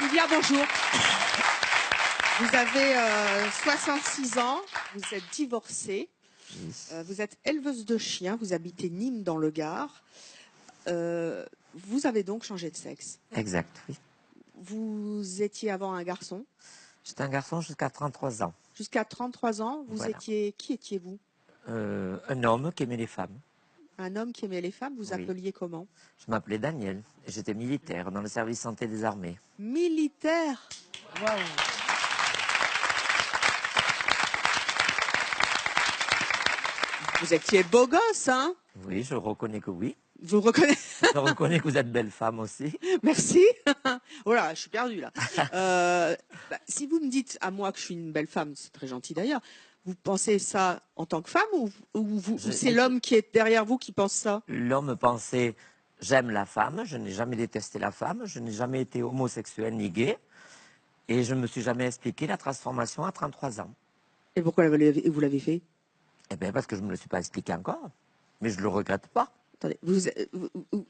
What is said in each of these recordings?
Livia, bonjour. Vous avez 66 ans, vous êtes divorcée, vous êtes éleveuse de chiens, vous habitez Nîmes dans le Gard. Vous avez donc changé de sexe. Exact, oui. Vous étiez avant un garçon. J'étais un garçon jusqu'à 33 ans. Jusqu'à 33 ans, vous Voilà. étiez... Qui étiez-vous? Un homme qui aimait les femmes. Un homme qui aimait les femmes, vous Oui. appeliez comment? Je m'appelais Daniel et j'étais militaire dans le service santé des armées. Militaire. Waouh. Vous étiez beau gosse, hein? Oui, je reconnais que oui. Vous reconnaissez? Je reconnais que vous êtes belle femme aussi. Merci. Oh là, je suis perdue là. Si vous me dites à moi que je suis une belle femme, c'est très gentil d'ailleurs. Vous pensez ça en tant que femme ou c'est l'homme qui est derrière vous qui pense ça? L'homme pensait, j'aime la femme, je n'ai jamais détesté la femme, je n'ai jamais été homosexuel ni gay. Et je ne me suis jamais expliqué la transformation à 33 ans. Et pourquoi vous l'avez fait? Eh bien, parce que je ne me le suis pas expliqué encore. Mais je ne le regrette pas. Attendez,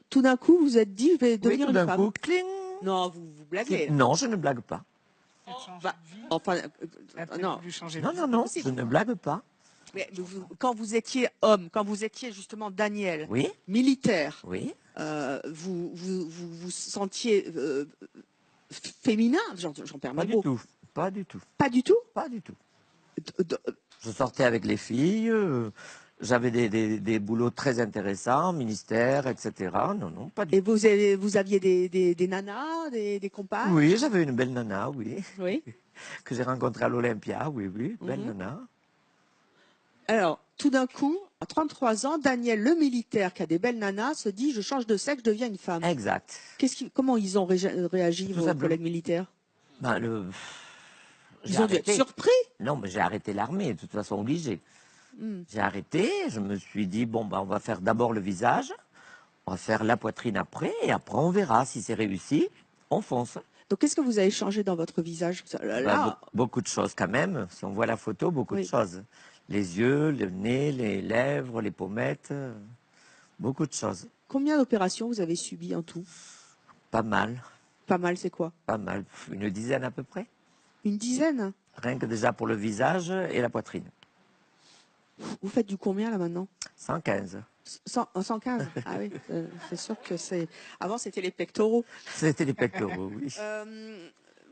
tout d'un coup, vous êtes dit, je vais devenir Oui, tout une d'un femme. coup, cling. Non, vous blaguez. Là. Non, je ne blague pas. Enfin, non, non, je ne blague pas. Mais quand vous étiez homme, quand vous étiez justement Daniel, oui, militaire, oui. Vous sentiez féminin? J'en perds mes mots. Pas du tout. Pas du tout? Pas du tout. Je sortais avec les filles, j'avais des boulots très intéressants, ministère, etc. Non, non, pas du tout. Et vous aviez des nanas, des compagnes? Oui, j'avais une belle nana, oui. Oui. Que j'ai rencontrée à l'Olympia, oui, oui, belle nana. Alors, tout d'un coup, à 33 ans, Daniel, le militaire qui a des belles nanas, se dit, je change de sexe, je deviens une femme. Exact. Comment ils ont réagi, vos collègues militaires? Ils ont dû être surpris. Non, mais j'ai arrêté l'armée, de toute façon obligé. J'ai arrêté, je me suis dit, bon, on va faire d'abord le visage, on va faire la poitrine après, et après on verra si c'est réussi, on fonce. Donc, qu'est-ce que vous avez changé dans votre visage? Beaucoup de choses quand même, si on voit la photo, beaucoup de choses. Les yeux, le nez, les lèvres, les pommettes, beaucoup de choses. Combien d'opérations vous avez subies en tout? Pas mal. Pas mal, c'est quoi? Pas mal, une dizaine à peu près. Une dizaine? Rien que déjà pour le visage et la poitrine. Vous faites du combien là maintenant? 115. 115? Ah oui, c'est sûr que c'est... Avant, c'était les pectoraux. C'était les pectoraux, oui.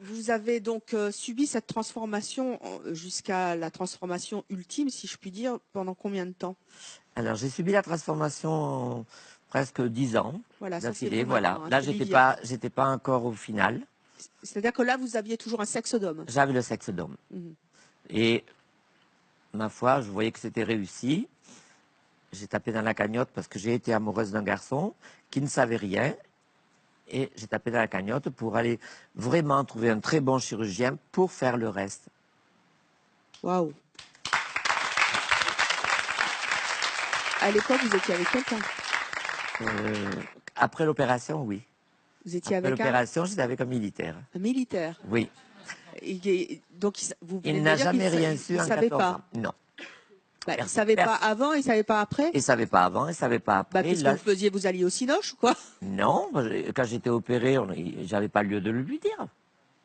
Vous avez donc subi cette transformation jusqu'à la transformation ultime, si je puis dire, pendant combien de temps? Alors, j'ai subi la transformation presque 10 ans. Voilà, d'affilée. Voilà. Là, j'étais pas encore au final. C'est-à-dire que là, vous aviez toujours un sexe d'homme? J'avais le sexe d'homme. Et ma foi, je voyais que c'était réussi. J'ai tapé dans la cagnotte parce que j'ai été amoureuse d'un garçon qui ne savait rien. Et j'ai tapé dans la cagnotte pour aller vraiment trouver un très bon chirurgien pour faire le reste. Waouh! À l'époque, vous étiez avec quelqu'un? Après l'opération, oui. Vous étiez avec l'opération, j'étais avec un militaire. Un militaire? Oui. Donc, il n'a jamais rien su en 14 ans. Non. Il ne savait pas avant, il ne savait pas après? Il ne savait pas avant, il ne savait pas après. Qu'est-ce que vous faisiez? Vous alliez au cinoche ou quoi? Non, quand j'étais opéré, j'avais pas lieu de le lui dire.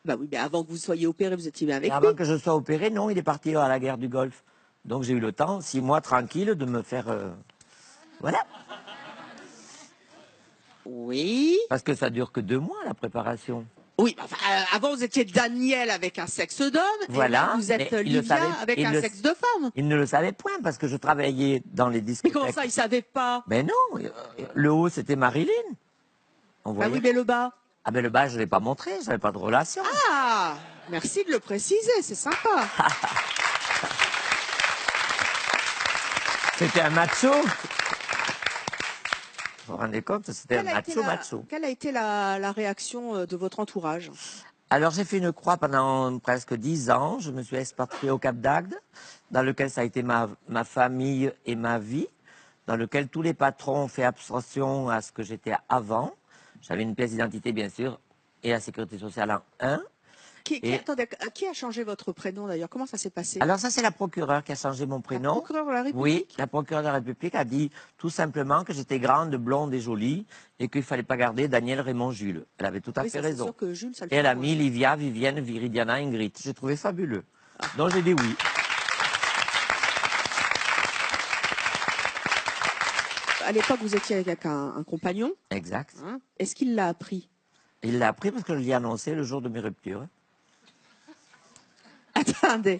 Bah oui, mais avant que vous soyez opéré, vous étiez bien avec lui. Avant que je sois opéré, non, il est parti à la guerre du Golfe. Donc j'ai eu le temps, 6 mois tranquille, de me faire... Voilà. Oui. Parce que ça dure que 2 mois, la préparation. Oui, enfin, avant vous étiez Daniel avec un sexe d'homme, voilà, et là, vous êtes Livia avec un sexe de femme. Il ne le savait point parce que je travaillais dans les discothèques. Mais comment ça, il ne savait pas? Mais non, le haut c'était Marilyn. Ah oui, mais le bas? Ah ben le bas je ne l'ai pas montré, je n'avais pas de relation. Ah, merci de le préciser, c'est sympa. C'était un macho. Vous vous rendez compte, c'était un macho. Quelle a été la réaction de votre entourage? Alors j'ai fait une croix pendant presque 10 ans. Je me suis expatrié au Cap d'Agde, dans lequel ça a été ma famille et ma vie, dans lequel tous les patrons ont fait abstraction à ce que j'étais avant. J'avais une pièce d'identité bien sûr, et la sécurité sociale en 1. Attendez, qui a changé votre prénom d'ailleurs? Comment ça s'est passé? Alors ça, c'est la procureure qui a changé mon La prénom. procureure de la République? Oui, la procureure de la République a dit tout simplement que j'étais grande, blonde et jolie et qu'il fallait pas garder Daniel, Raymond, Jules. Elle avait tout à Oui, fait ça, c'est raison. sûr que Jules, ça le Et elle a fait mis moins. Livia, Vivienne, Viridiana, Ingrid. J'ai trouvé fabuleux. Donc j'ai dit oui. À l'époque, vous étiez avec un compagnon. Exact. Hein. Est-ce qu'il l'a appris? Il l'a appris parce que je l'ai annoncé le jour de mes ruptures. Attendez,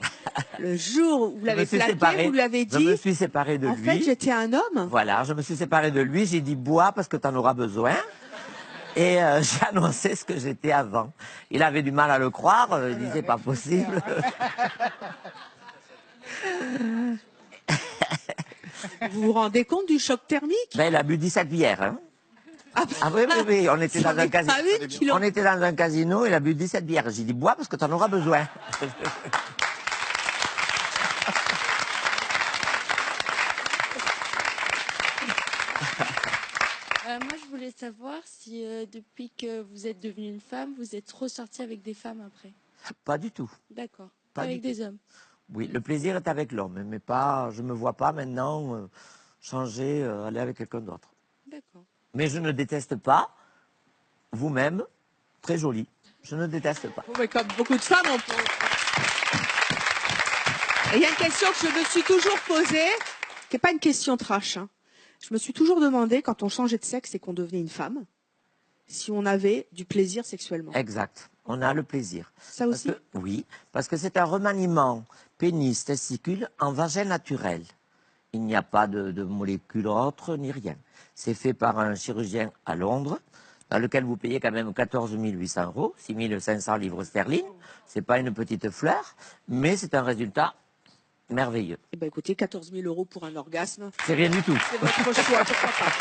le jour où vous l'avez plaqué, vous lui avez dit... Je me suis séparé de en lui. fait, j'étais un homme. Voilà, je me suis séparé de lui. J'ai dit bois parce que tu en auras besoin. Et j'ai annoncé ce que j'étais avant. Il avait du mal à le croire. Il disait pas possible. Vous vous rendez compte du choc thermique? Ben, il a bu 17 bières. Hein. Ah, Ah oui, oui, oui. On était dans un casino. Pas une qui l'ont- On était dans un casino. Il a bu 17 bières. J'ai dit bois parce que tu en auras besoin. Moi, je voulais savoir si depuis que vous êtes devenue une femme, vous êtes ressortie avec des femmes après. Pas du tout. D'accord. Pas Avec du des hommes. Oui, le plaisir est avec l'homme, mais pas. Je me vois pas maintenant changer, aller avec quelqu'un d'autre. D'accord. Mais je ne déteste pas vous-même, très jolie. Je ne déteste pas. Bon, mais comme beaucoup de femmes, on peut... Et il y a une question que je me suis toujours posée, qui n'est pas une question trash. Hein. Je me suis toujours demandé, quand on changeait de sexe et qu'on devenait une femme, si on avait du plaisir sexuellement. Exact. On a le plaisir. Ça aussi? Oui, parce que c'est un remaniement pénis, testicule en vagin naturel. Il n'y a pas de molécules autres ni rien. C'est fait par un chirurgien à Londres, dans lequel vous payez quand même 14 800 €, 6 500 livres sterling. C'est pas une petite fleur, mais c'est un résultat merveilleux. Eh ben, écoutez, 14 000 € pour un orgasme, C'est rien du tout. c'est votre choix. Pourquoi pas.